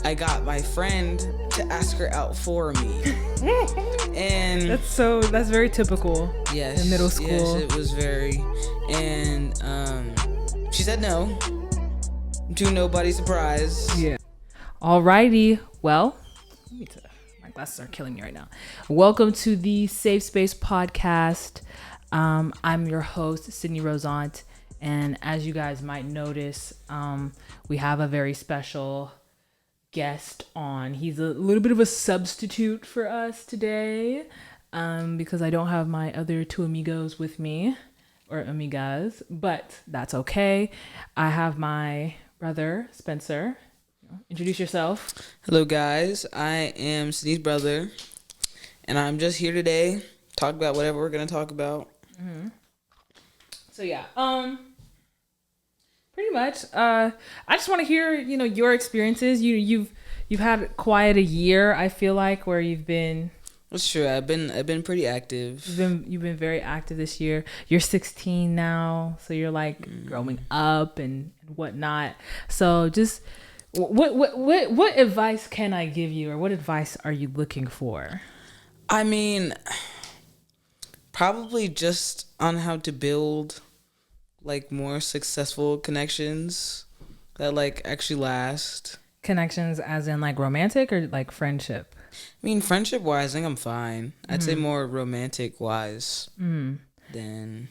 I got my friend to ask her out for me. And that's very typical. yes, in middle school. Yes, it was very. And she said no. To nobody's surprise. Yeah. Alrighty. Well, my glasses are killing me right now. Welcome to the Safe Space Podcast. I'm your host, Sydney Rosant. And as you guys might notice, we have a very special guest on. He's a little bit of a substitute for us today because I don't have my other two amigos with me, or amigas, but that's okay. I have my brother, Spencer. Introduce yourself. Hello, guys. I am Sydney's brother, and I'm just here today talk about whatever we're gonna talk about. Mm-hmm. So yeah, pretty much. I just want to hear, your experiences. You've had quite a year. I feel like where you've been. That's true. I've been pretty active. You've been very active this year. You're 16 now, so you're like growing up and whatnot. So just what advice can I give you, or what advice are you looking for? I mean, probably just on how to build like more successful connections that like actually last. Connections as in like romantic or like friendship? I mean, friendship wise, I think I'm fine. I'd say more romantic wise than.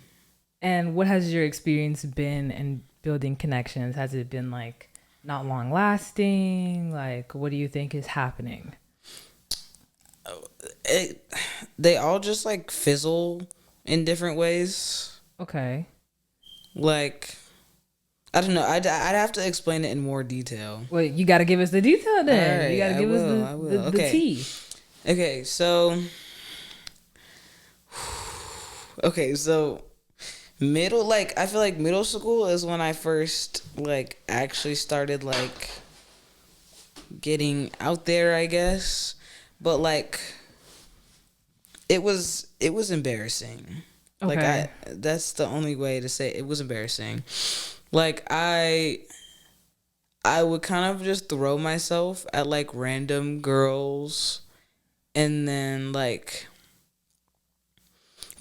And what has your experience been in building connections? Has it been like not long lasting? Like, what do you think is happening? They all just like fizzle in different ways. Okay. Like, I don't know. I'd have to explain it in more detail. Well, you got to give us the detail then. Right, you got to give us the tea. Okay, so middle, like, I feel like middle school is when I first like actually started like getting out there, I guess. But like it was embarrassing. Okay. Like that's the only way to say it. It was embarrassing. Like I would kind of just throw myself at like random girls, and then like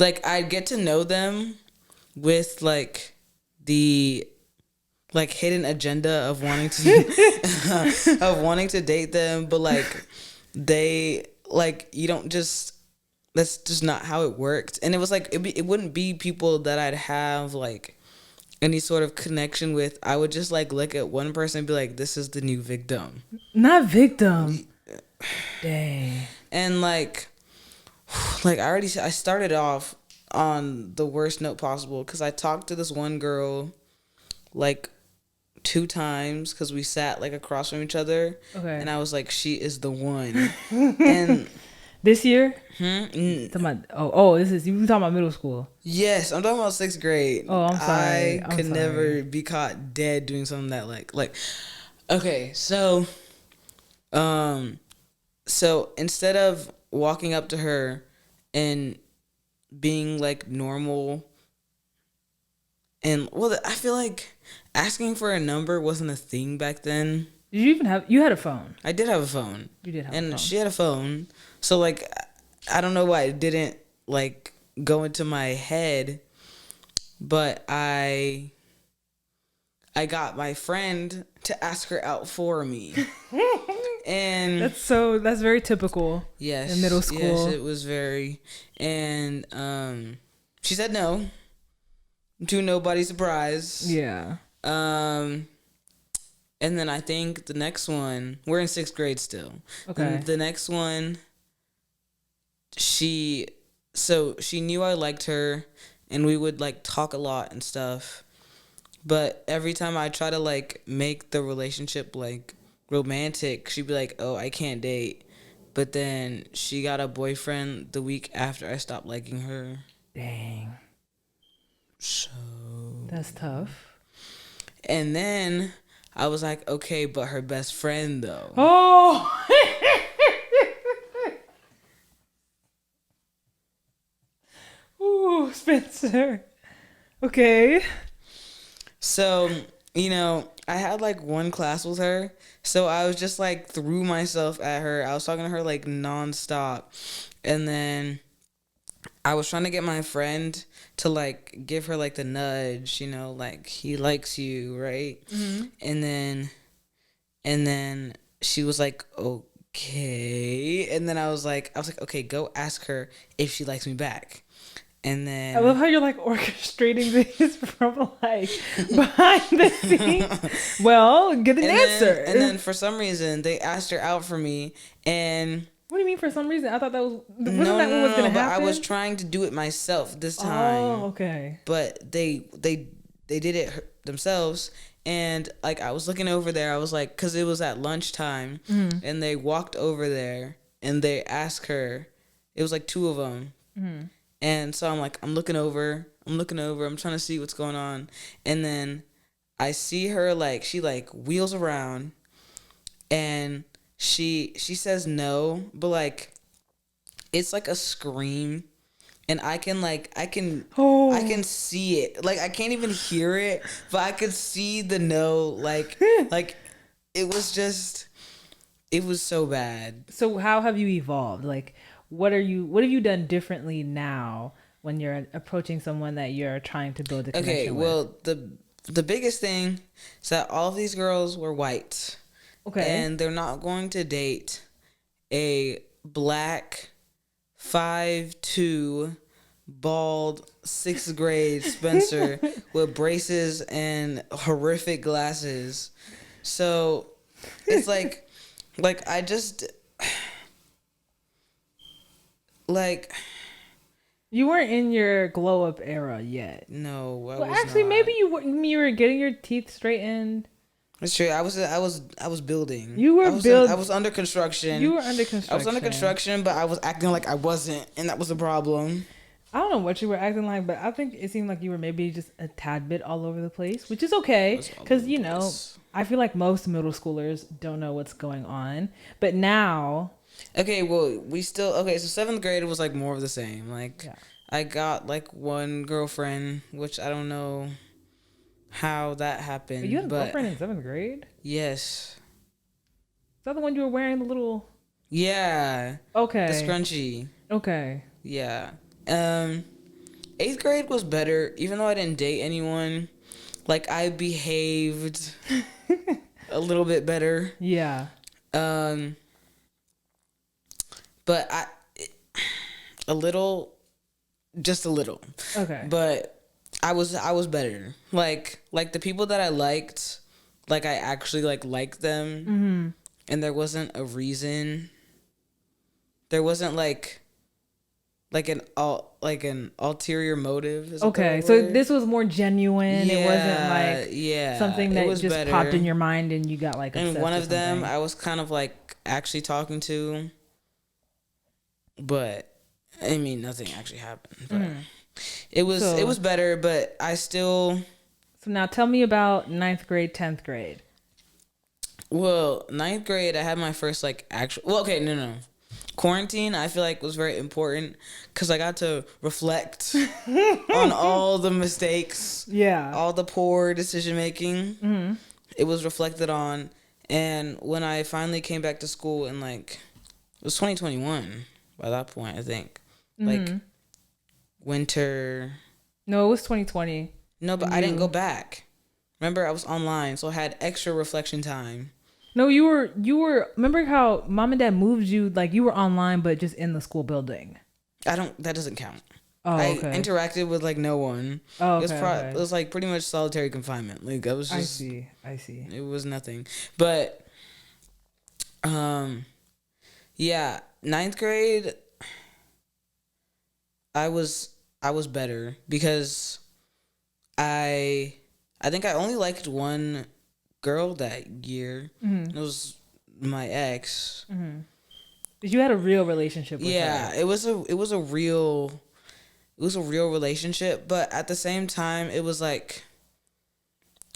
I'd get to know them with like the like hidden agenda of wanting to of wanting to date them, but like they like you don't just that's just not how it worked. And it was like it wouldn't be people that I'd have like any sort of connection with. I would just like look at one person and be like, this is the new victim. Not victim. Dang. And like I started off on the worst note possible because I talked to this one girl like 2 times because we sat like across from each other. Okay. And I was like, she is the one. And this year? you you talking about middle school? Yes, I'm talking about 6th grade. Oh, I'm sorry. I could never be caught dead doing something that like okay, so instead of walking up to her and being like normal, and well, I feel like asking for a number wasn't a thing back then. Did you even you had a phone? I did have a phone. You did have a phone. And she had a phone. So like I don't know why it didn't like go into my head, but I got my friend to ask her out for me. And that's very typical. Yes. In middle school. Yes, it was very. And she said no. To nobody's surprise. Yeah. And then I think the next one, we're in 6th grade still. Okay. And the next one, she knew I liked her, and we would like talk a lot and stuff. But every time I try to like make the relationship like romantic, she'd be like, "Oh, I can't date." But then she got a boyfriend the week after I stopped liking her. Dang. So that's tough. And then I was like, okay, but her best friend though. Oh. Ooh, Spencer. Okay. So I had like one class with her, so I was just like threw myself at her. I was talking to her like nonstop, and then I was trying to get my friend to like give her like the nudge, like he likes you, right? Mm-hmm. And then she was like, okay, and then I was like, okay, go ask her if she likes me back. And then I love how you're like orchestrating this from like behind the scenes. Well, get an answer. And then for some reason they asked her out for me, and what do you mean for some reason? I thought that wasn't no, that what was gonna but happen? I was trying to do it myself this time. Oh, okay. But they did it themselves, and like I was looking over there, I was like, because it was at lunchtime, and they walked over there and they asked her. It was like two of them. Mm-hmm. And so I'm like, I'm looking over, I'm trying to see what's going on. And then I see her, like, she, like, wheels around, and she says no, but, like, it's, like, a scream, and I can see it. Like, I can't even hear it, but I could see the no, like, it was so bad. So how have you evolved? Like, what have you done differently now when you're approaching someone that you're trying to build a connection with? Well, the biggest thing is that all of these girls were white. Okay. And they're not going to date a black 5'2" bald 6th grade Spencer with braces and horrific glasses. So it's like I just like, you weren't in your glow up era yet. no, Well, actually, not. Maybe you were getting your teeth straightened. That's true. I was building. You were building. I was under construction. You were under construction. I was under construction, but I was acting like I wasn't, and that was the problem. I don't know what you were acting like, but I think it seemed like you were maybe just a tad bit all over the place, which is okay, because I feel like most middle schoolers don't know what's going on, but now. Okay, well, so 7th grade was like more of the same. Like, yeah. I got like one girlfriend, which I don't know how that happened. But you had a girlfriend in 7th grade? Yes. Is that the one you were wearing the little? Yeah. Okay. The scrunchie. Okay. Yeah. 8th grade was better, even though I didn't date anyone. Like, I behaved a little bit better. Yeah. But just a little. Okay. But I was better. Like the people that I liked, like I actually liked them, mm-hmm. and there wasn't a reason. There wasn't like an ulterior motive. Okay, so this was more genuine. Yeah, it wasn't like something that just better. Popped in your mind and you got like. And one of them I was kind of like actually talking to. But I mean, nothing actually happened. But it was better. But I still. So now tell me about 9th grade, 10th grade. Well, 9th grade, I had my first actual. Well, okay, no. Quarantine, I feel like was very important because I got to reflect on all the mistakes. Yeah. All the poor decision making. Mm-hmm. It was reflected on, and when I finally came back to school in it was 2021. By that point, I think. Mm-hmm. Winter. No, it was 2020. No, but I didn't go back. Remember, I was online, so I had extra reflection time. No, you were. Remember how mom and dad moved you? Like, you were online, but just in the school building. That doesn't count. Oh, okay. I interacted with no one. Oh, okay. It was pretty much solitary confinement. Like, I was just. I see. It was nothing. But, yeah. 9th grade, I was better because I think I only liked one girl that year. Mm-hmm. It was my ex. Mm-hmm. But you had a real relationship with her. Yeah, it was a real relationship, but at the same time it was like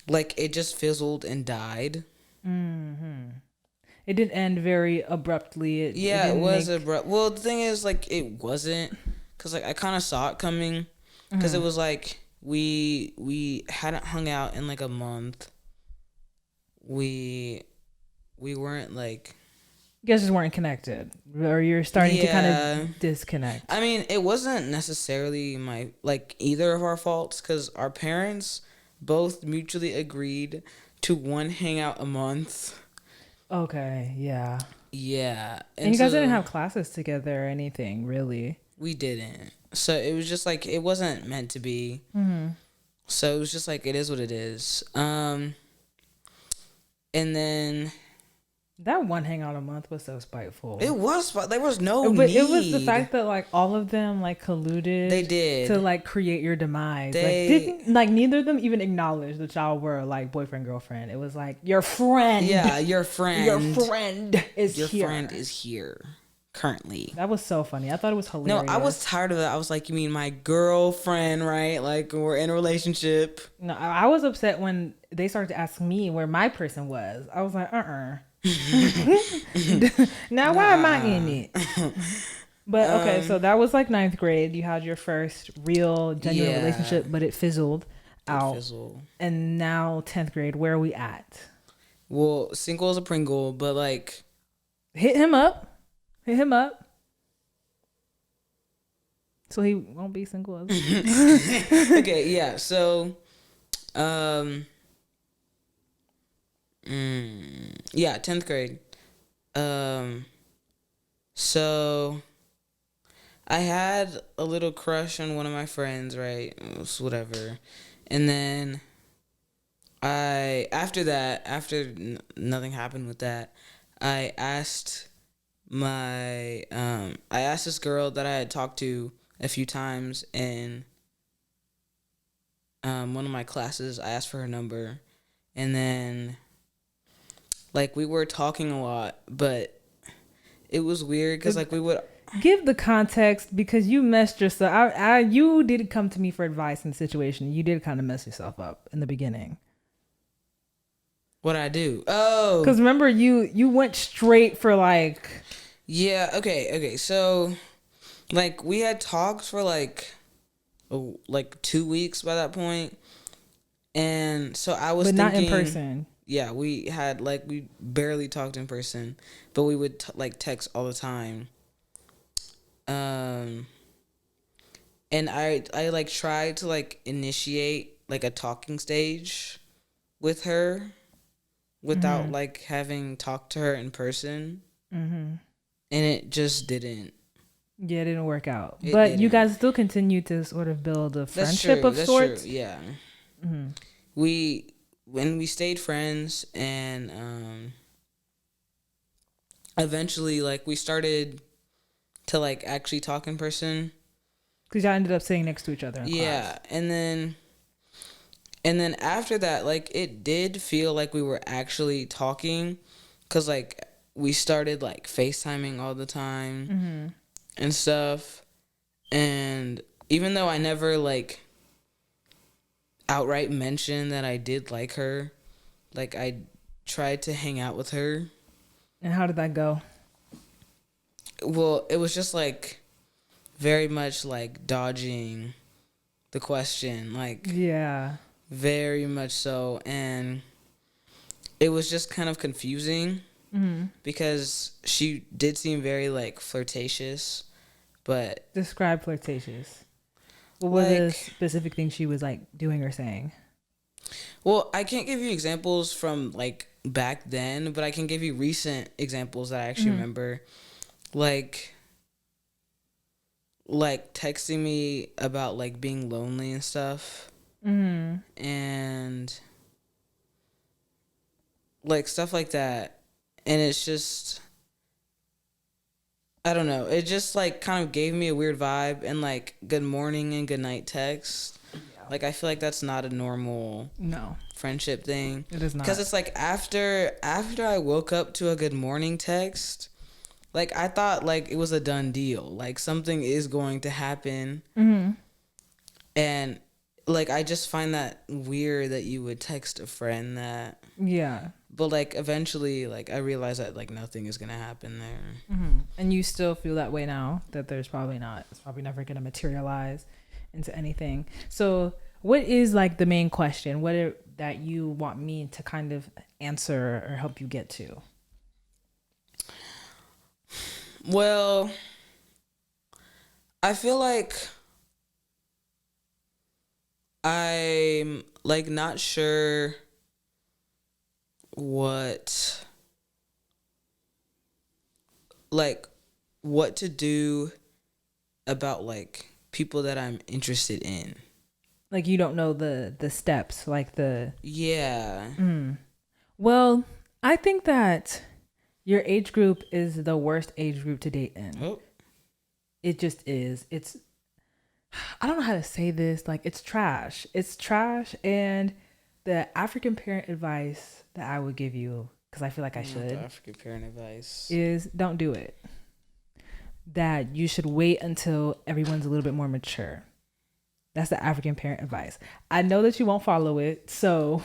it just fizzled and died. Mm-hmm. It didn't end very abruptly. It was abrupt. Well, the thing is, it wasn't, because I kind of saw it coming, because it was we hadn't hung out in a month, we weren't like. You guys just weren't connected, or you're starting to kind of disconnect. I mean, it wasn't necessarily either of our faults, because our parents both mutually agreed to one hangout a month. Okay, yeah. Yeah. And you guys didn't have classes together or anything, really. We didn't. So it was just like, it wasn't meant to be. Mm-hmm. So it was just like, it is what it is. And then... That one hangout a month was so spiteful. It was, but there was no but need. It was the fact that like all of them like colluded. They did to like create your demise. Neither of them even acknowledged that y'all were like boyfriend girlfriend. It was like your friend. Yeah, your friend. Your friend is here. Your friend is here currently. That was so funny. I thought it was hilarious. No, I was tired of that. I was like, you mean my girlfriend, right? Like we're in a relationship. No, I was upset when they started to ask me where my person was. I was like, now why am I in it? But okay, so that was like 9th grade. You had your first real genuine relationship, but it fizzled out. And now 10th grade, where are we at? Well, single as a Pringle, but like hit him up so he won't be single as okay, yeah. So yeah, 10th grade. So I had a little crush on one of my friends, right? It was whatever. And then after nothing happened with that, I asked this girl that I had talked to a few times in one of my classes. I asked for her number, and then like we were talking a lot, but it was weird because like we would give the context, because you messed yourself. You did come to me for advice in the situation. You did kind of mess yourself up in the beginning. What'd I do? Oh, because remember you went straight for like. Yeah. Okay. So, like we had talks for like 2 weeks by that point, and so I was thinking, not in person. Yeah, we barely talked in person, but we would text all the time. And I like tried to like initiate like a talking stage with her without like having talked to her in person. Mm-hmm. And it just didn't. Yeah, it didn't work out. But you guys still continue to sort of build a friendship of sorts. True. Yeah. Mm-hmm. When we stayed friends, and eventually like we started to like actually talk in person, because y'all ended up sitting next to each other in class. and then after that, like it did feel like we were actually talking, because like we started like FaceTiming all the time and stuff. And even though I never like outright mentioned that I did like her, like I tried to hang out with her. And how did that go? Well, it was just like very much like dodging the question, like very much so. And it was just kind of confusing because she did seem very like flirtatious, but describe flirtatious. What were the specific things she was like doing or saying? Well, I can't give you examples from like back then, but I can give you recent examples that I actually remember. Like texting me about like being lonely and stuff. And like stuff like that. And it's just, I don't know. It just like kind of gave me a weird vibe, and like good morning and good night text. Yeah. Like I feel like that's not a normal friendship thing. It is not. Because it's like after I woke up to a good morning text, like I thought like it was a done deal. Like something is going to happen. And like I just find that weird that you would text a friend that. Yeah. But like eventually, like I realized that like nothing is gonna happen there. And you still feel that way now, that it's probably never gonna materialize into anything. So what is like the main question? What are that you want me to kind of answer or help you get to? Well, I feel like I'm like not sure what what to do about like people that I'm interested in. Like you don't know the steps, like the Yeah. Well, I think that your age group is the worst age group to date in. Oh. It just is. I don't know how to say this. Like, it's trash. It's trash. And the African parent advice that I would give you, because I feel like I should, African parent advice is don't do it. That you should wait until everyone's a little bit more mature. That's the African parent advice. I know that you won't follow it, so,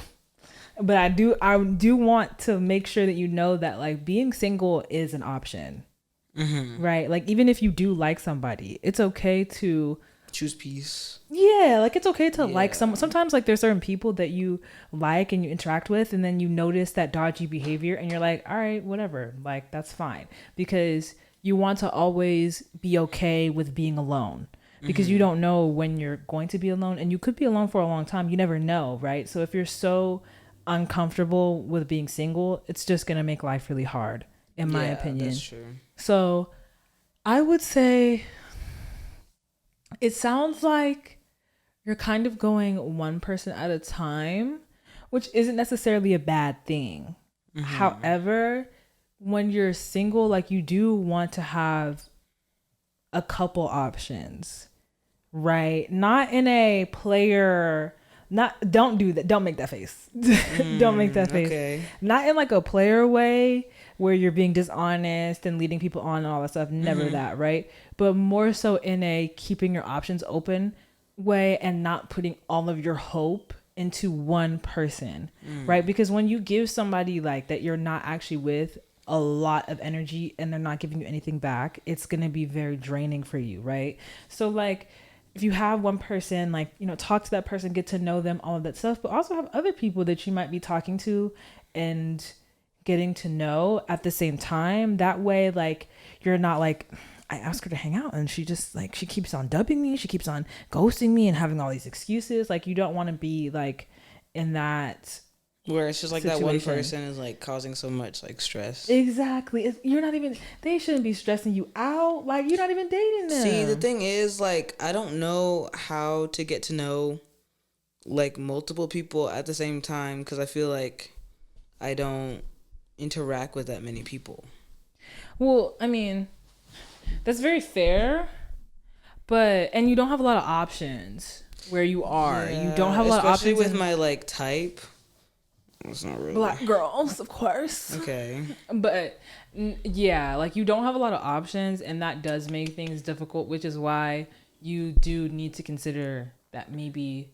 but I do want to make sure that you know that like being single is an option, right? Like even if you do like somebody, it's okay to choose peace. Yeah, like it's okay to like someone. Sometimes like there's certain people that you like and you interact with, and then you notice that dodgy behavior, and you're like, all right, whatever, like that's fine, because you want to always be okay with being alone. Because you don't know when you're going to be alone, and you could be alone for a long time. You never know, right? So if you're so uncomfortable with being single, it's just going to make life really hard, in my opinion. That's true. So I would say it sounds like you're kind of going one person at a time, which isn't necessarily a bad thing. However, when you're single, like you do want to have a couple options. Right. Not in a player, don't do that. Don't make that face. Don't make that face. Okay. Not in like a player way where you're being dishonest and leading people on and all that stuff. Never that. Right. But more so in a keeping your options open way and not putting all of your hope into one person. Right. Because when you give somebody like that you're not actually with a lot of energy and they're not giving you anything back, it's going to be very draining for you. Right. So like, if you have one person, like, you know, talk to that person, get to know them, all of that stuff, but also have other people that you might be talking to and getting to know at the same time. That way, like, you're not like, I asked her to hang out and she just like, she keeps on dubbing me. She keeps on ghosting me and having all these excuses. Like, you don't want to be like in that where it's just like situation. That one person is like causing so much like stress. Exactly. You're not even, they shouldn't be stressing you out. Like, you're not even dating them. See, the thing is, like, I don't know how to get to know like multiple people at the same time, because I feel like I don't interact with that many people. Well, I mean, that's very fair, and you don't have a lot of options where you are. Yeah, you don't have a lot of options. Especially with my like type. It's not really. Black girls, of course. Okay. But yeah, like you don't have a lot of options, and that does make things difficult, which is why you do need to consider that maybe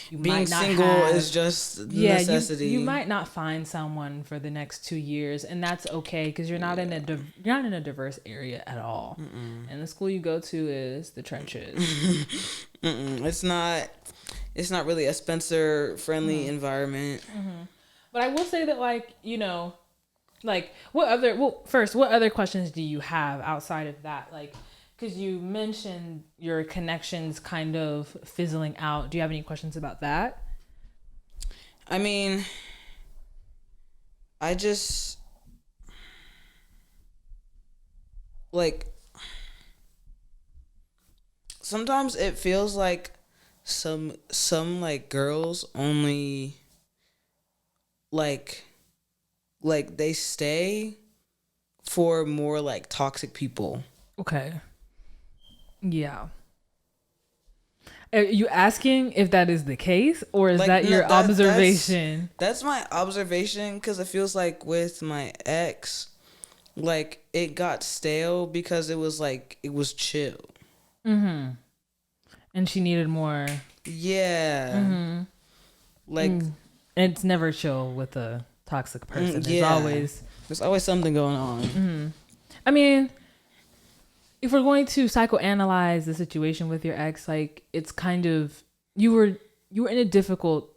you being might not single have, is just necessity. You might not find someone for the next 2 years, and that's okay because you're not in a diverse area at all. And the school you go to is the trenches. It's not really a Spencer friendly environment. But I will say that, like, you know, like what other questions do you have outside of that? Like, because you mentioned your connections kind of fizzling out. Do you have any questions about that? I mean, I just like sometimes it feels like some like girls only like they stay for more like toxic people. Okay. Yeah. Are you asking if that is the case, or is that your observation? That's my observation, because it feels like with my ex, like it got stale because it was chill. And she needed more. Yeah. Like it's never chill with a toxic person. There's always something going on. I mean, if we're going to psychoanalyze the situation with your ex, like it's kind of you were in a difficult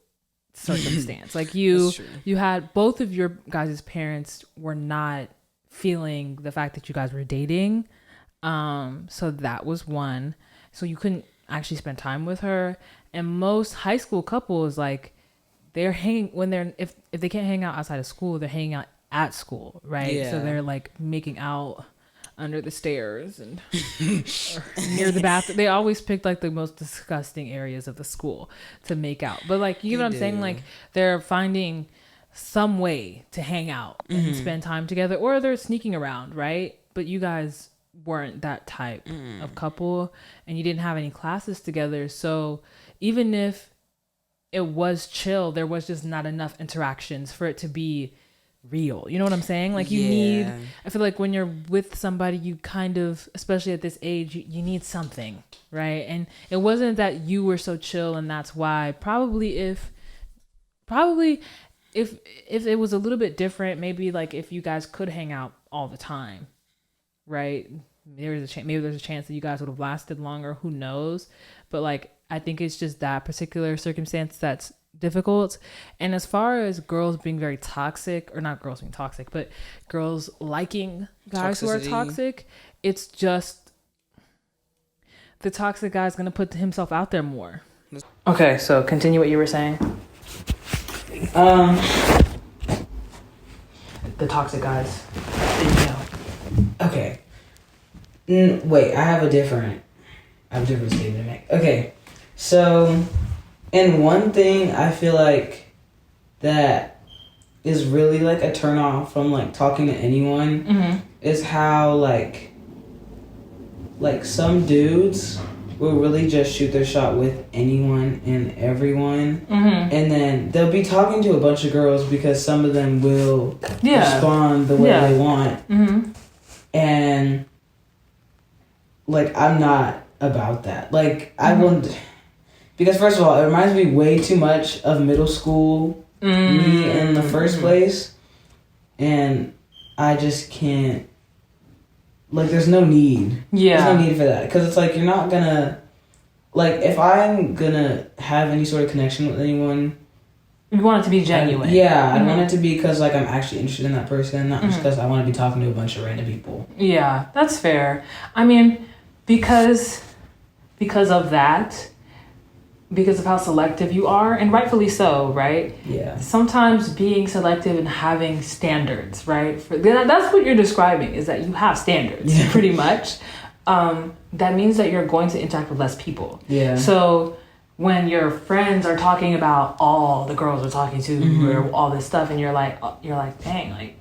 circumstance. Like That's true. you had both of your guys' parents were not feeling the fact that you guys were dating. So that was one. So you couldn't actually spend time with her. And most high school couples, like, they're hanging when they're if they can't hang out outside of school, they're hanging out at school, right? Yeah. So they're like making out under the stairs and near the bathroom. They always pick like the most disgusting areas of the school to make out. But like, you know what I'm saying? Like, they're finding some way to hang out and spend time together, or they're sneaking around, right? But you guys weren't that type of couple, and you didn't have any classes together. So even if it was chill, there was just not enough interactions for it to be real. You know what I'm saying? Like, you need, I feel like when you're with somebody, you kind of, especially at this age, you need something, right? And it wasn't that you were so chill, and that's why. Probably if it was a little bit different, maybe like if you guys could hang out all the time, right? Maybe there's a chance that you guys would have lasted longer. Who knows? But like, I think it's just that particular circumstance that's difficult. And as far as girls being very toxic, or not girls being toxic, but girls liking guys who are toxic, it's just the toxic guy's gonna put himself out there more. Okay, so continue what you were saying. The toxic guys. Okay. Wait, I have a different statement to make. Okay, so, and one thing I feel like that is really like a turn off from like talking to anyone is how like some dudes will really just shoot their shot with anyone and everyone, and then they'll be talking to a bunch of girls because some of them will respond the way they want, and like, I'm not about that. Like, I wouldn't, because first of all, it reminds me way too much of middle school me in the first place, and I just can't, like, there's no need. There's no need for that, because it's like, you're not gonna, like, if I'm gonna have any sort of connection with anyone, you want it to be genuine. I want it to be because, like, I'm actually interested in that person, not just because I want to be talking to a bunch of random people. Yeah, that's fair. I mean, because of that, because of how selective you are, and rightfully so, right? Yeah. Sometimes being selective and having standards, right? That's what you're describing, is that you have standards, pretty much. That means that you're going to interact with less people. Yeah. So when your friends are talking about all the girls are talking to, or all this stuff, and you're like, dang, like,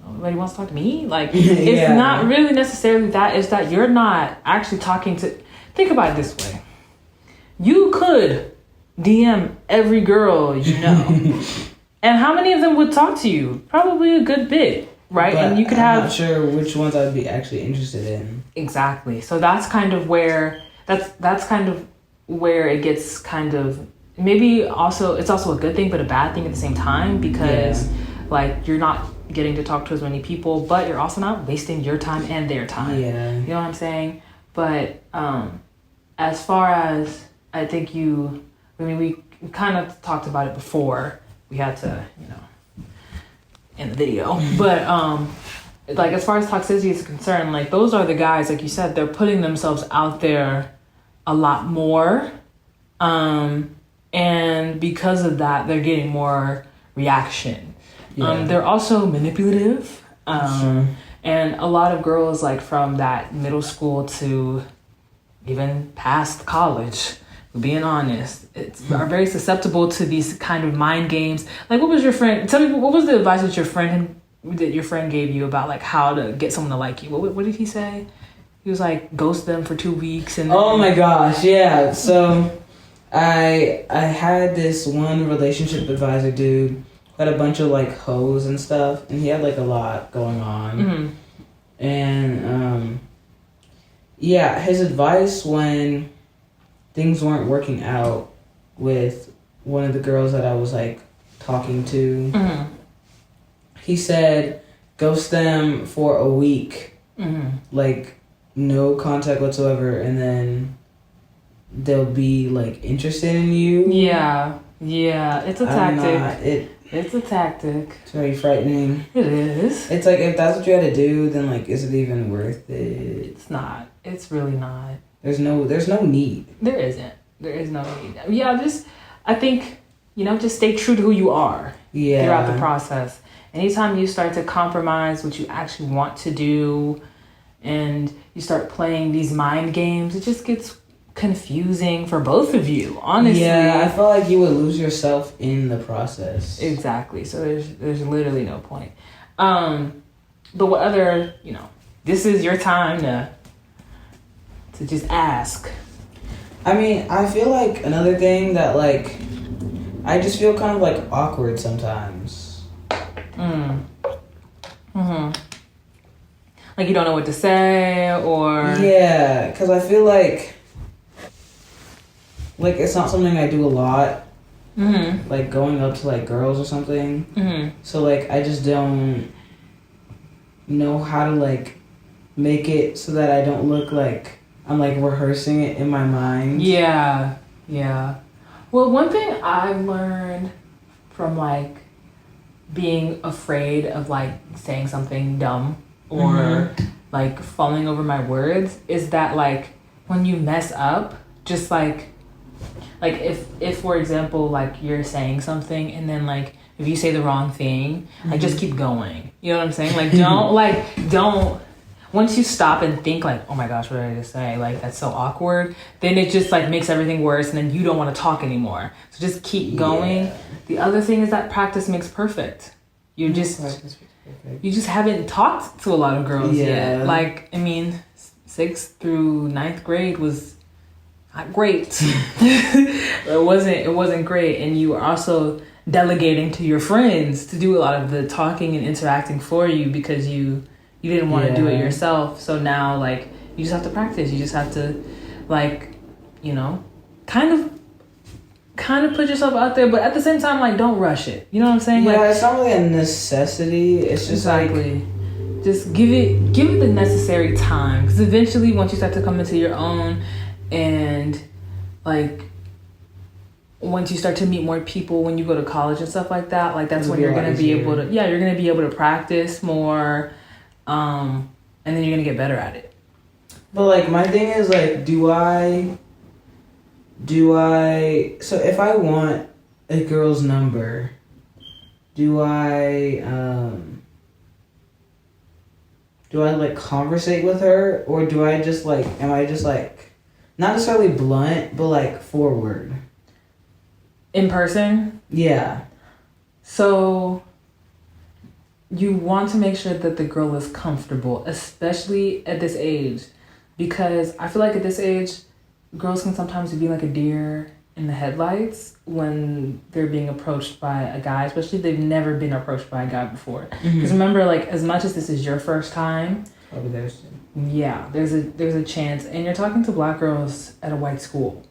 nobody wants to talk to me? Like, it's not really necessarily that. It's that you're not actually talking to... Think about it this way. You could DM every girl you know. And how many of them would talk to you? Probably a good bit, right? But and you could I'm not sure which ones I'd be actually interested in. Exactly. So that's kind of where... That's kind of where it gets kind of... Maybe also... It's also a good thing, but a bad thing at the same time, because... Like, you're not getting to talk to as many people, but you're also not wasting your time and their time. Yeah. You know what I'm saying? But as far as, I think we kind of talked about it before we had to, in the video. But like, as far as toxicity is concerned, like, those are the guys, like you said, they're putting themselves out there a lot more. And because of that, they're getting more reaction. They're also manipulative. And a lot of girls, like, from that middle school to even past college, being honest, are very susceptible to these kind of mind games. Like, what was your friend? Tell me, what was the advice that your friend gave you about, like, how to get someone to like you? What did he say? He was like, ghost them for 2 weeks, and oh my gosh, yeah. So I had this one relationship advisor dude. Had a bunch of like hoes and stuff, and he had like a lot going on. And his advice when things weren't working out with one of the girls that I was like talking to, he said ghost them for a week, like no contact whatsoever, and then they'll be like interested in you. Yeah, it's a tactic. It's a tactic. It's very frightening. It is. It's like, if that's what you had to do, then like, is it even worth it? It's not. It's really not. There's no need. There isn't. There is no need. Yeah, I think, just stay true to who you are. Yeah. Throughout the process. Anytime you start to compromise what you actually want to do, and you start playing these mind games, it just gets confusing for both of you, honestly. Yeah, I feel like you would lose yourself in the process. Exactly. So there's literally no point. But what other, this is your time to just ask. I mean, I feel like another thing that like, I just feel kind of like awkward sometimes. Like you don't know what to say, or yeah, because I feel like it's not something I do a lot. Like going up to like girls or something. So like I just don't know how to like make it so that I don't look like I'm like rehearsing it in my mind. Yeah. Well, one thing I've learned from like being afraid of like saying something dumb or like falling over my words is that like when you mess up, just like if for example like you're saying something and then like if you say the wrong thing, like just keep going. You know what I'm saying? Like don't once you stop and think like, oh my gosh, what did I just say? Like that's so awkward. Then it just like makes everything worse and then you don't want to talk anymore. So just keep going. Yeah. The other thing is that practice makes perfect. You just haven't talked to a lot of girls yet. Like, I mean, 6th through 9th grade was not great. It wasn't great. And you were also delegating to your friends to do a lot of the talking and interacting for you because you didn't want to do it yourself. So now like you just have to practice. You just have to like, kind of put yourself out there, but at the same time, like, don't rush it. You know what I'm saying? Yeah, like, it's not really a necessity. It's just exactly. Just give it the necessary time, because eventually, once you start to come into your own, and like once you start to meet more people when you go to college and stuff like that, like that's when you're gonna be able to you're gonna be able to practice more, and then you're gonna get better at it. But like my thing is like, do I so if I want a girl's number, do I like conversate with her, or do I just like, am I just like not necessarily blunt but like forward in person? Yeah. So you want to make sure that the girl is comfortable, especially at this age, because I feel like at this age girls can sometimes be like a deer in the headlights when they're being approached by a guy, especially if they've never been approached by a guy before. Because remember, like, as much as this is your first time, there's a chance, and you're talking to black girls at a white school.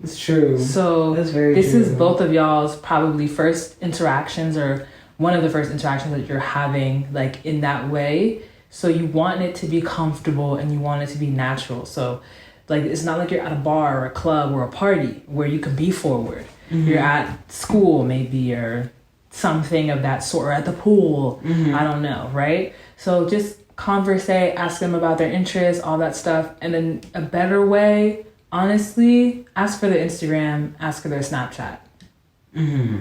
It's true. So that's very this true. Is both of y'all's probably first interactions, or one of the first interactions that you're having, like, in that way. So you want it to be comfortable and you want it to be natural. So like, it's not like you're at a bar or a club or a party where you can be forward. You're at school maybe, or something of that sort, or at the pool. I don't know, right? So just conversate, ask them about their interests, all that stuff. And then a better way, honestly, ask for their Instagram, ask for their Snapchat.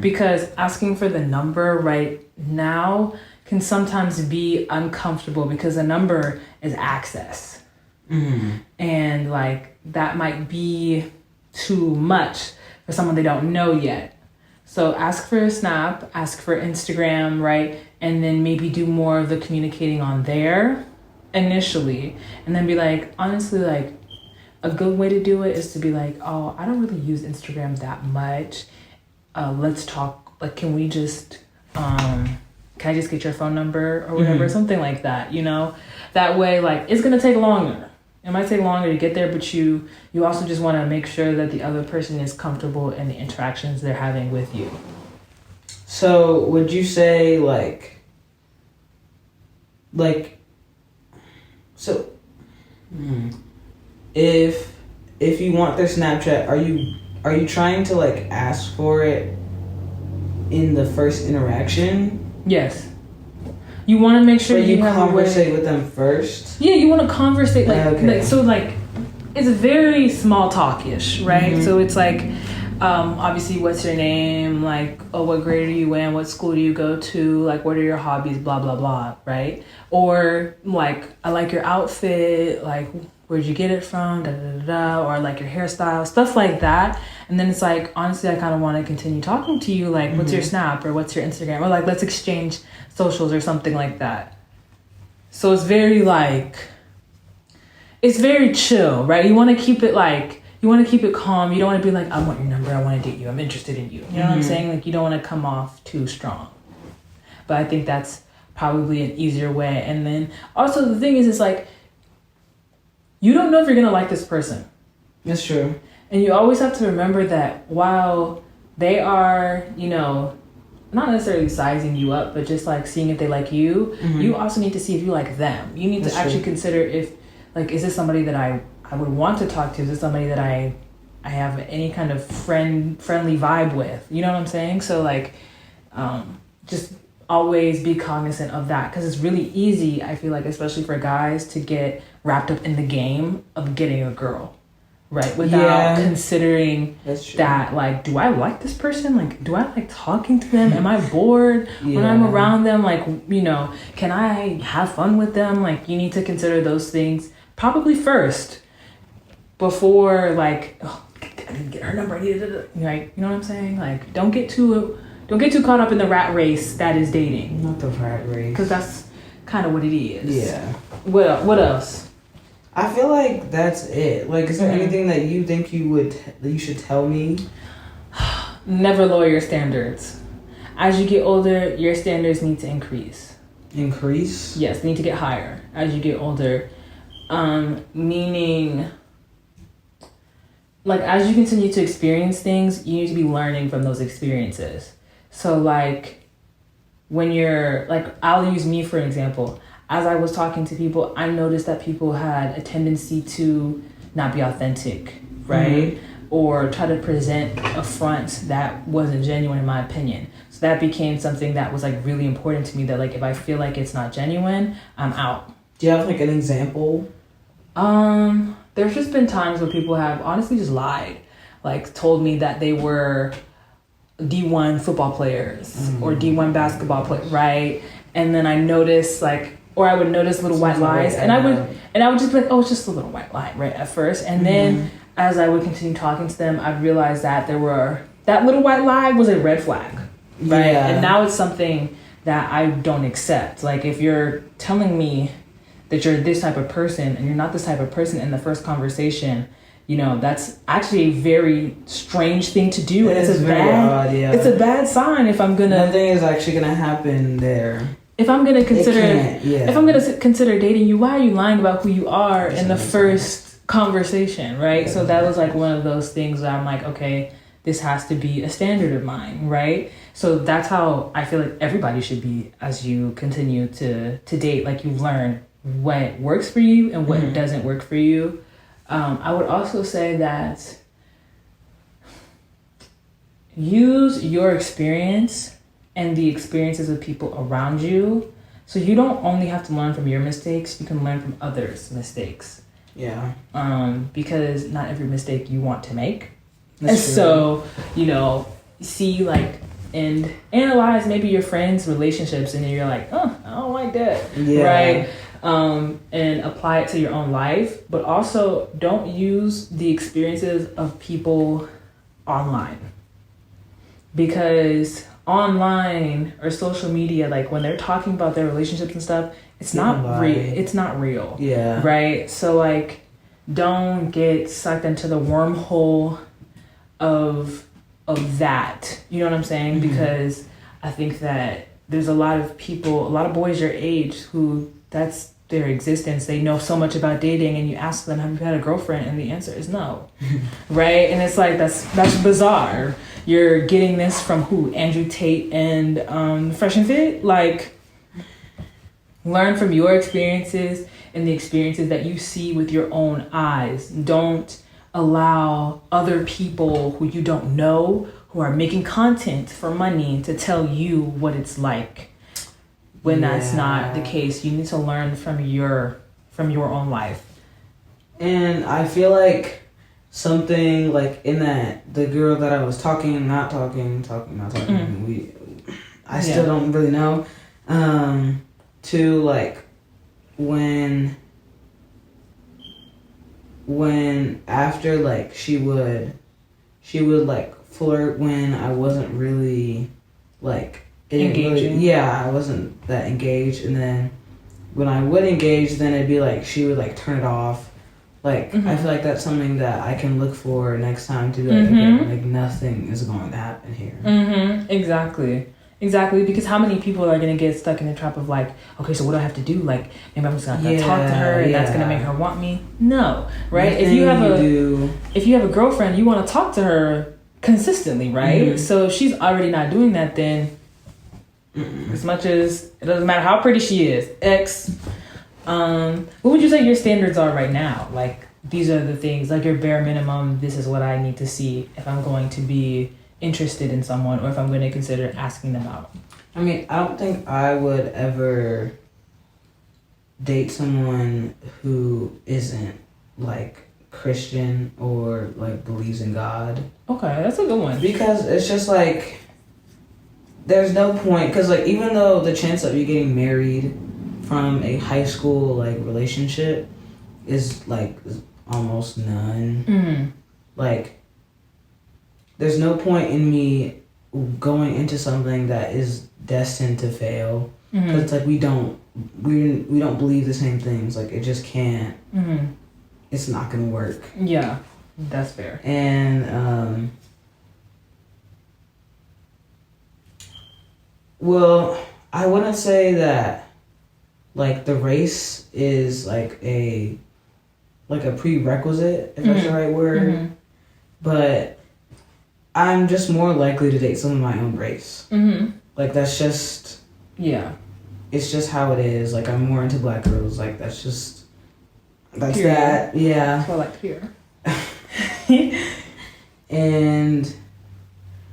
Because asking for the number right now can sometimes be uncomfortable, because the number is access. And like that might be too much for someone they don't know yet. So ask for a Snap, ask for Instagram, right? And then maybe do more of the communicating on there initially. And then be like, honestly, like a good way to do it is to be like, oh, I don't really use Instagram that much. Let's talk, like, can we just, can I just get your phone number or whatever? Something like that, That way, like, it's going to take longer. It might take longer to get there, but you also just want to make sure that the other person is comfortable in the interactions they're having with you. So would you say if if you want their Snapchat, are you trying to like ask for it in the first interaction? Yes. You want to make sure you have conversate with them first. Yeah, you want to conversate like it's very small talk-ish, right? Mm-hmm. So it's like obviously what's your name, like, oh, what grade are you in, what school do you go to, like, what are your hobbies, blah blah blah, right? Or like, I like your outfit, like, where'd you get it from, da da da da, or like your hairstyle, stuff like that. And then it's like, honestly, I kind of want to continue talking to you, like, what's your Snap or what's your Instagram, or like, let's exchange socials or something like that. So it's very like, it's very chill, right? You want to keep it like, you want to keep it calm. You don't want to be like, I want your number, I want to date you, I'm interested in you. You know what I'm saying? Like, you don't want to come off too strong. But I think that's probably an easier way. And then also the thing is, it's like, you don't know if you're going to like this person. That's true. And you always have to remember that while they are, you know, not necessarily sizing you up, but just like seeing if they like you, you also need to see if you like them. You need to actually consider if, like, is this somebody that I would want to talk to? Is this somebody that I have any kind of friendly vibe with? You know what I'm saying? So like, just always be cognizant of that, because it's really easy, I feel like, especially for guys, to get wrapped up in the game of getting a girl, right? Without considering that, like, do I like this person? Like, do I like talking to them? Am I bored when I'm around them? Like, you know, can I have fun with them? Like, you need to consider those things probably first before, like, oh, I didn't get her number. Like, you know what I'm saying? Like, don't get too caught up in the rat race that is dating. Not the rat race. Because that's kind of what it is. Yeah. What else? I feel like that's it. Like, is there anything that you think that you should tell me? Never lower your standards. As you get older, your standards need to increase. Increase? Yes, need to get higher as you get older. Meaning, like, as you continue to experience things, you need to be learning from those experiences. So, like, when you're, like, I'll use me for an example. As I was talking to people, I noticed that people had a tendency to not be authentic, right? Or try to present a front that wasn't genuine, in my opinion. So that became something that was, like, really important to me, that, like, if I feel like it's not genuine, I'm out. Do you have, like, an example? There's just been times where people have honestly just lied, like told me that they were D1 football players or D1 basketball players, right? And then I noticed, like, or I would notice little white lies, and I would just be like, oh, it's just a little white lie, right, at first. And then as I would continue talking to them, I'd realize that that little white lie was a red flag, right? Yeah. And now it's something that I don't accept. Like, if you're telling me that you're this type of person and you're not this type of person in the first conversation, you know, that's actually a very strange thing to do. And it's a bad sign if I'm gonna... Nothing is actually gonna happen there. If I'm gonna consider dating you, why are you lying about who you are in the first conversation, right? So that was like one of those things where I'm like, okay, this has to be a standard of mine, right? So that's how I feel like everybody should be as you continue to date. Like, you learn what works for you and what doesn't work for you. I would also say that use your experience and the experiences of people around you. So you don't only have to learn from your mistakes, you can learn from others' mistakes. Yeah. Because not every mistake you want to make. That's true. So, you know, see, like, and analyze maybe your friends' relationships, and then you're like, oh, I don't like that, right? And apply it to your own life. But also, don't use the experiences of people online, because online or social media, like, when they're talking about their relationships and stuff, it's not real. It's not real. Yeah. Right. So, like, don't get sucked into the wormhole of that. You know what I'm saying? Because I think that there's a lot of people, a lot of boys your age who that's their existence. They know so much about dating, and you ask them, have you had a girlfriend? And the answer is no. Right? And it's like, that's bizarre. You're getting this from who? Andrew Tate and Fresh and Fit? Like, learn from your experiences and the experiences that you see with your own eyes. Don't allow other people who you don't know, who are making content for money, to tell you what it's like when that's not the case. You need to learn from your own life. And I feel like something like in that, the girl that I was not talking, I still don't really know, to like when after like she would like flirt when I wasn't really like engaging. I wasn't that engaged, and then when I would engage, then it'd be like she would like turn it off. Like I feel like that's something that I can look for next time, to be like, okay, like nothing is going to happen here. Exactly, because how many people are going to get stuck in the trap of like, okay, so what do I have to do? Like, maybe I'm just going to talk to her and that's going to make her want me? No, right? If you have a girlfriend, you want to talk to her consistently, right? So if she's already not doing that, then as much as it doesn't matter how pretty she is, what would you say your standards are right now? Like, these are the things, like your bare minimum, this is what I need to see if I'm going to be interested in someone, or if I'm going to consider asking them out. I mean, I don't think I would ever date someone who isn't like Christian or like believes in God. Okay, that's a good one. Because it's just like, there's no point, because like even though the chance of you getting married from a high school like relationship is like almost none, like there's no point in me going into something that is destined to fail, because it's like we don't believe the same things. Like it just can't. It's not gonna work. Yeah, that's fair. And well, I wouldn't say that like the race is like a prerequisite, if that's the right word, but I'm just more likely to date someone of my own race. Like that's just, it's just how it is. Like I'm more into black girls. Like that's period. That. Yeah. That's what I like to hear. And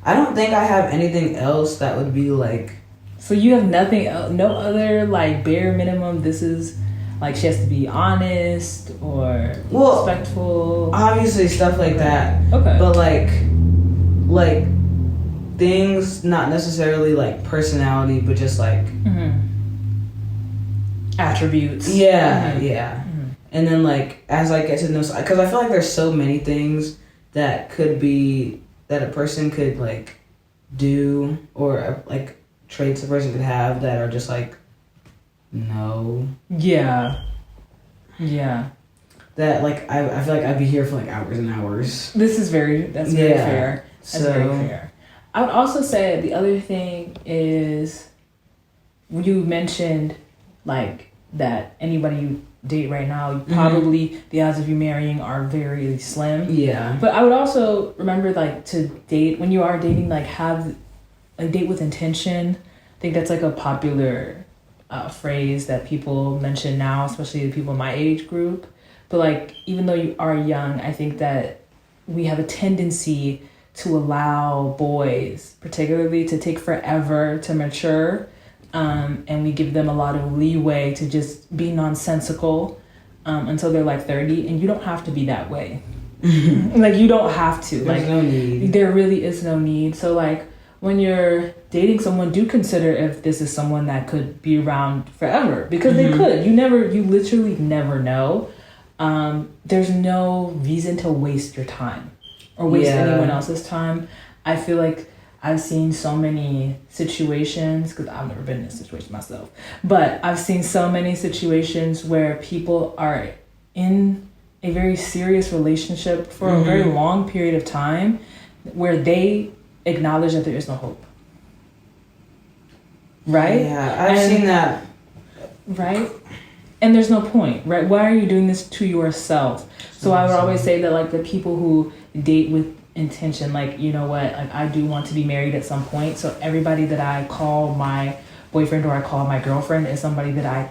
I don't think I have anything else that would be like. So you have nothing else, no other like bare minimum. This is like she has to be honest or respectful. Obviously stuff like that. Okay. But like things, not necessarily like personality, but just like attributes. Yeah. And then like as I get to know, because I feel like there's so many things that could be that a person could like do, or like traits a person could have that are just like no. Yeah. That like I feel like I'd be here for like hours and hours. That's very fair. That's very fair. I would also say the other thing is, you mentioned like that anybody you date right now, probably the odds of you marrying are very slim. Yeah. But I would also remember like to date, when you are dating, like have a date with intention. I think that's like a popular phrase that people mention now, especially the people in my age group. But like, even though you are young, I think that we have a tendency to allow boys particularly to take forever to mature, and we give them a lot of leeway to just be nonsensical until they're like 30, and you don't have to be that way. Like you don't have to. There's no need. There really is no need. So like when you're dating someone, do consider if this is someone that could be around forever, because they could. You literally never know. There's no reason to waste your time or waste anyone else's time. I feel like I've seen so many situations, because I've never been in a situation myself, but I've seen so many situations where people are in a very serious relationship for a very long period of time, where they acknowledge that there is no hope. Right? Yeah, I've seen that. Right? And there's no point, right? Why are you doing this to yourself? So I would always say that like the people who date with intention, like, you know what, like I do want to be married at some point. So everybody that I call my boyfriend or I call my girlfriend is somebody that I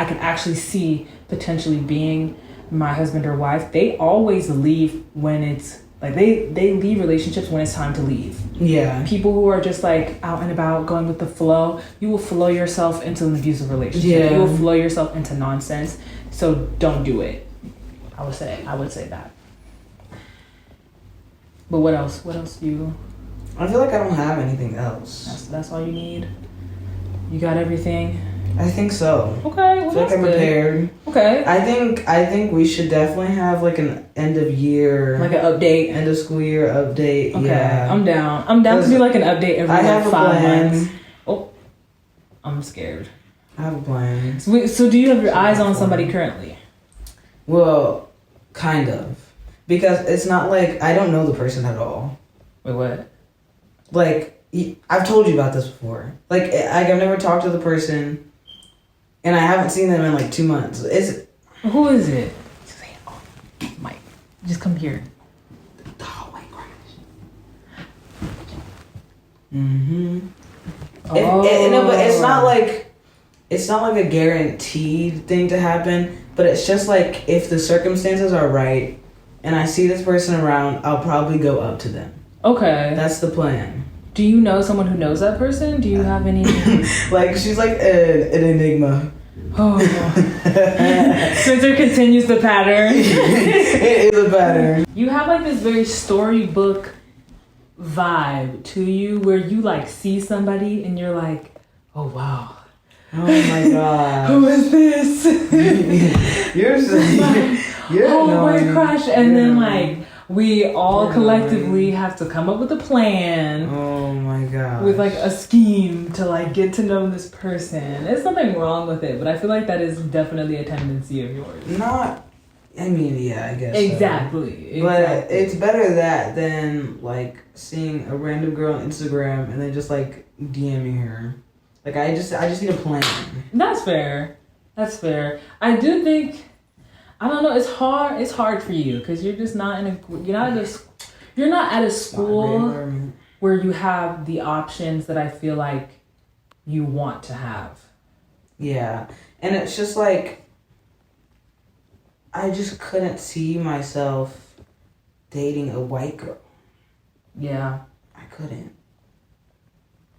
could actually see potentially being my husband or wife, they always leave when it's like they leave relationships when it's time to leave. Yeah. People who are just like out and about going with the flow, you will flow yourself into an abusive relationship. Yeah. You will flow yourself into nonsense. So don't do it. I would say that. But what else? What else you? I feel like I don't have anything else. That's all you need. You got everything. I think so. Okay, well, I feel like I'm prepared. Okay. I think we should definitely have like an end of year, like an update, end of school year update. Okay, yeah. I'm down. I'm down to do like an update every I have a 5 plan. months. Oh, I'm scared. I have a plan. So do you have your eyes on somebody currently? Well, kind of, because it's not like I don't know the person at all. Wait, what? Like I've told you about this before. Like I've never talked to the person. And I haven't seen them in like 2 months. Who is it? Mike, just come here. The hallway crash. Mm-hmm. No, but it's not like a guaranteed thing to happen. But it's just like if the circumstances are right, and I see this person around, I'll probably go up to them. Okay. That's the plan. Do you know someone who knows that person? Do you have any? Like she's like an enigma. Oh. Spencer continues the pattern. It is a pattern. You have like this very storybook vibe to you where you like see somebody and you're like, oh wow. Oh my god. Who is this? You're oh my crush. And then like we all collectively have to come up with a plan. Oh my god. With like a scheme to like get to know this person. There's nothing wrong with it, but I feel like that is definitely a tendency of yours. I guess. Exactly. So. But it's better that than like seeing a random girl on Instagram and then just like DMing her. Like I just need a plan. That's fair. I do think, I don't know, it's hard for you because you're just not you're not at a school where you have the options that I feel like you want to have. Yeah. And it's just like I just couldn't see myself dating a white girl. Yeah. I couldn't.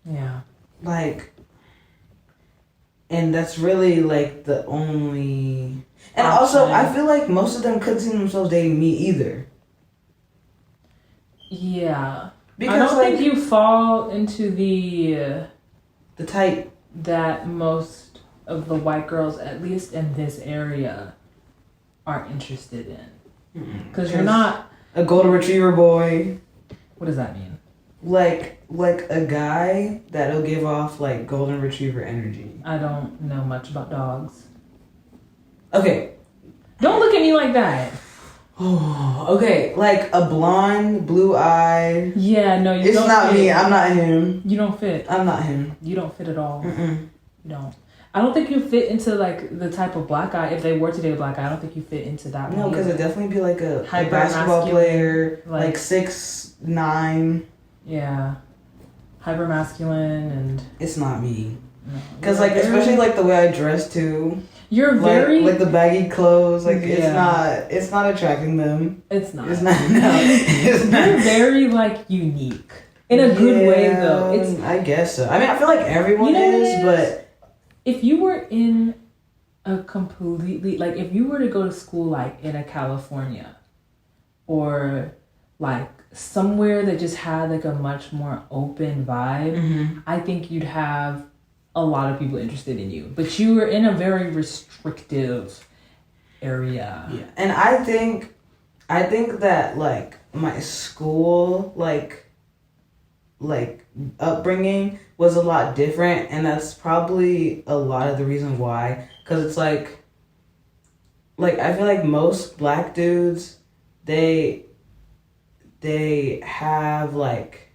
Yeah. Like, and that's really like the only. And option. Also, I feel like most of them couldn't see themselves dating me either. Yeah. Because I don't think you fall into the type that most of the white girls, at least in this area, are interested in. Because you're not a golden retriever boy. What does that mean? Like a guy that'll give off like golden retriever energy. I don't know much about dogs. Okay. Don't look at me like that. Oh, okay. Like a blonde, blue-eyed. Yeah, no, you it's don't. It's not fit. me. I'm not him. You don't fit. I'm not him. You don't fit at all. Mm-mm. You don't. I don't think you fit into like the type of black guy. If they were to date a black guy, I don't think you fit into that. No, because it'd definitely be like a hyper basketball player, like 6'9". Yeah, hyper masculine, and it's not me. Because like especially like the way I dress too. You're very like the baggy clothes. Like it's not attracting them. It's not. It's not. No, it's not. You're very like unique in a good way though. It's. I guess so. I mean, I feel like everyone is, but if you were in a completely like if you were to go to school like in a California or like somewhere that just had like a much more open vibe, I think you'd have a lot of people interested in you. But you were in a very restrictive area. Yeah. And I think that like my school like upbringing was a lot different, and that's probably a lot of the reason why. Because it's like I feel like most black dudes they have like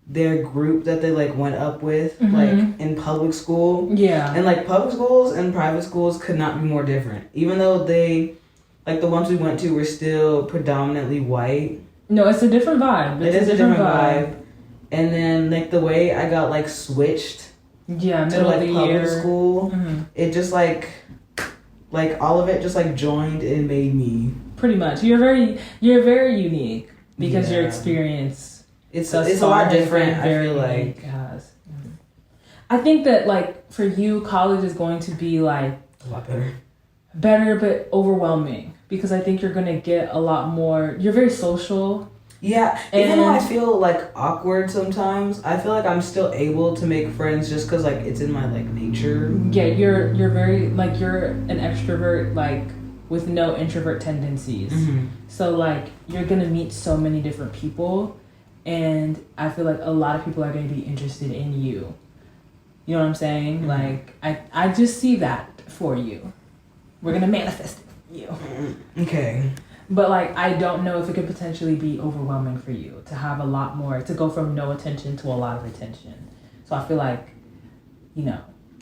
their group that they like went up with like in public school. Yeah. And like public schools and private schools could not be more different. Even though they like the ones we went to were still predominantly white. No, it's a different vibe. It is a different vibe. And then like the way I got like switched middle to like of the public year school, it just like like all of it just like joined and made me. Pretty much. You're very unique because your experience it's a lot different. I feel like has. I think that like for you, college is going to be like a lot better. Better but overwhelming because I think you're gonna get a lot more. You're very social. Yeah, even though I feel like awkward sometimes, I feel like I'm still able to make friends just because like it's in my like nature. Yeah, you're very like you're an extrovert like with no introvert tendencies. Mm-hmm. So like you're gonna meet so many different people, and I feel like a lot of people are gonna be interested in you. You know what I'm saying? Mm-hmm. Like I just see that for you. We're gonna manifest you. Okay. But like I don't know if it could potentially be overwhelming for you to have a lot more, to go from no attention to a lot of attention. So I feel like, you know,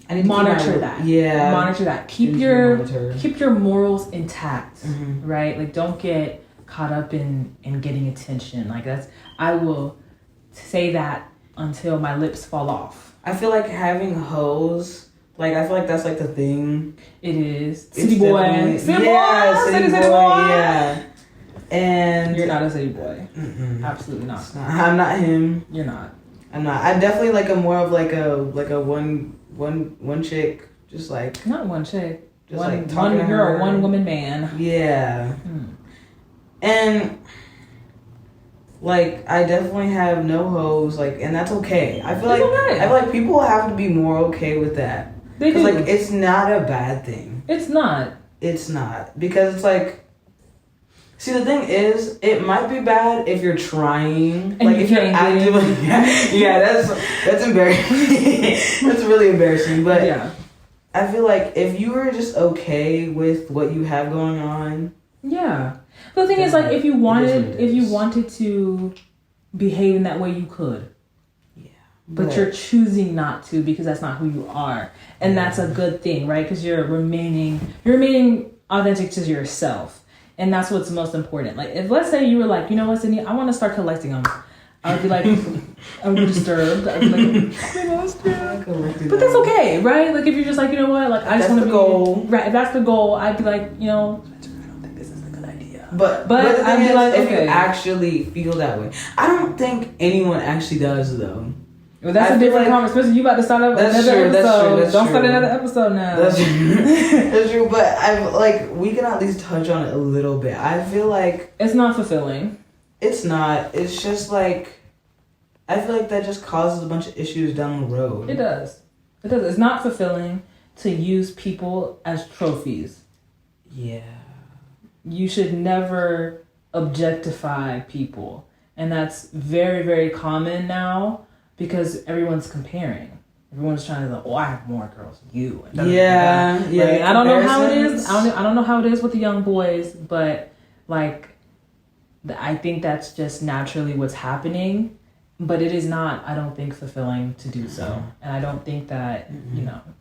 I need monitor that. Yeah. Monitor that. Keep your morals intact. Mm-hmm. Right? Like don't get caught up in getting attention. Like I will say that until my lips fall off. I feel like having hoes, like I feel like that's like the thing. It is. City boy. City boy. Yeah. And you're not a city boy. Mm-mm. Absolutely not. I'm not him. You're not. I'm not. I'm definitely like a more of like a one chick, just like not one chick. Just one girl, one woman man. Yeah. And like I definitely have no hoes, like, and that's okay. I feel like people have to be more okay with that. Because like it's not a bad thing. It's not. It's not, because it's like, see, the thing is, it might be bad if you're trying, and like if you're actively. Yeah, that's embarrassing. That's really embarrassing. But yeah, I feel like if you were just okay with what you have going on. Yeah. The thing is, like, if you wanted to behave in that way, you could. Yeah. But you're choosing not to because that's not who you are, and that's a good thing, right? Because you're remaining authentic to yourself, and that's what's most important. Like, if let's say you were like, you know what, Sydney, I want to start collecting them. I would be like, I would be disturbed. I'd be like, but that's okay, right? Like, if you're just like, you know what, like, I just want to be goal. Right. If that's the goal, I'd be like, you know. But I'd be like, if you actually feel that way, I don't think anyone actually does though. Well, that's a different conversation. You about to start up another episode. That's true. Don't start another episode now. That's true. That's true. But I like we can at least touch on it a little bit. I feel like it's not fulfilling. It's not. It's just like I feel like that just causes a bunch of issues down the road. It does. It does. It's not fulfilling to use people as trophies. Yeah. You should never objectify people. And that's very, very common now because everyone's comparing. Everyone's trying to I have more girls than you. Yeah. Right? I don't know how it is. I don't know how it is with the young boys, but like I think that's just naturally what's happening. But it is not, I don't think, fulfilling to do so. And I don't think that,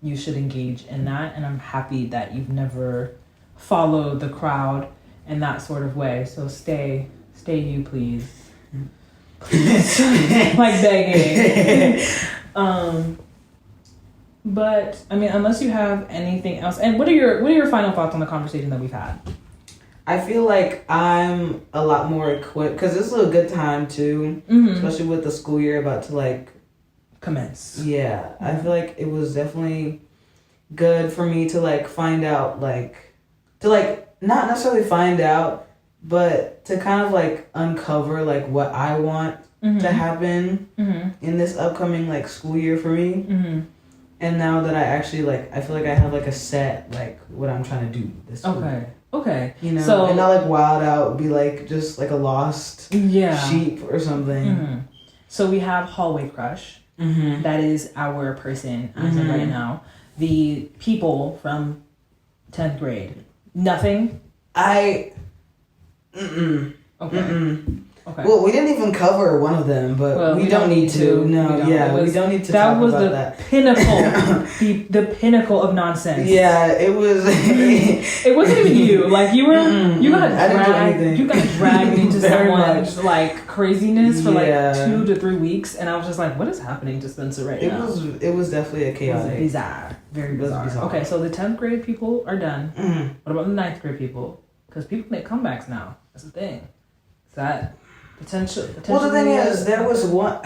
you should engage in that. And I'm happy that you've never followed the crowd in that sort of way. So stay you, please. Please. Like begging. But I mean, unless you have anything else. And what are your final thoughts on the conversation that we've had? I feel like I'm a lot more equipped because this is a good time too, especially with the school year about to like commence. Yeah, I feel like it was definitely good for me to like find out, like to like not necessarily find out, but to kind of like uncover like what I want to happen in this upcoming like school year for me. And now that I actually like, I feel like I have like a set like what I'm trying to do this school year. Okay. You know, so, and not like wild out, be like just like a lost sheep or something. So we have Hallway Crush. That is our person as of right now. The people from 10th grade. Nothing? Okay. Okay. Well, we didn't even cover one of them, but we don't need to. No, we don't need to talk about that. Pinnacle, the pinnacle of nonsense. Yeah, it was. It wasn't even you. Like you were, you got dragged into someone's like craziness for like 2 to 3 weeks, and I was just like, what is happening to Spencer right now? It was definitely a chaotic. It was bizarre. Very bizarre. Okay, so the 10th grade people are done. Mm-hmm. What about the 9th grade people? Because people make comebacks now. That's the thing. Is that potential? Well, the thing is, there was one.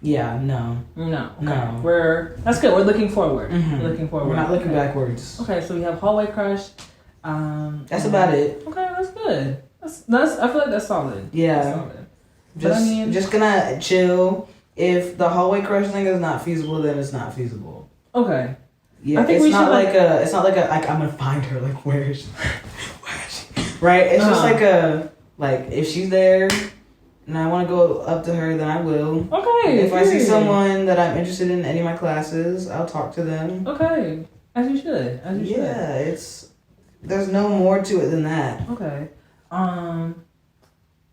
Yeah, no. Okay. No. That's good. We're looking forward. Mm-hmm. We're looking forward. We're not looking backwards. Okay, so we have Hallway Crush. That's about it. Okay, that's good. That's. I feel like that's solid. Yeah. That's solid. Just gonna chill. If the Hallway Crush thing is not feasible, then it's not feasible. Okay. Yeah, I think it's not like I'm gonna find her. Like, where is she? Right? It's just like if she's there and I want to go up to her, then I will. Okay. If I see someone that I'm interested in any of my classes, I'll talk to them. Okay. As you should. Yeah, there's no more to it than that. Okay.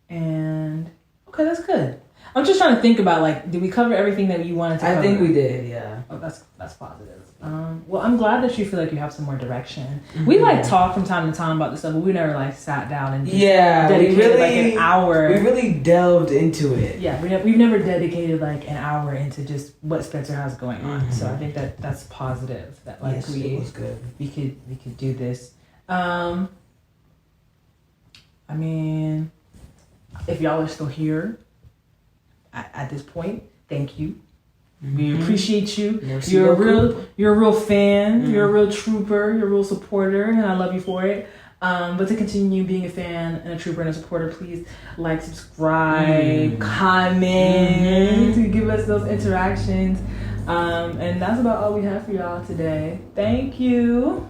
And okay, that's good. I'm just trying to think about, like, did we cover everything that you wanted to cover? I think we did, yeah. Oh, that's positive. Well, I'm glad that you feel like you have some more direction. Mm-hmm. We, like, talk from time to time about this stuff, but we never, like, sat down and dedicated, like, an hour. We really delved into it. Yeah, we've never dedicated, like, an hour into just what Spencer has going on. Mm-hmm. So I think that's positive. That, like, yes, it was good. We could do this. I mean, if y'all are still here at this point, thank you. Mm-hmm. We appreciate you. You're a real fan. Mm-hmm. You're a real trooper. You're a real supporter, and I love you for it. But to continue being a fan and a trooper and a supporter, please like, subscribe, comment, to give us those interactions. And that's about all we have for y'all today. Thank you.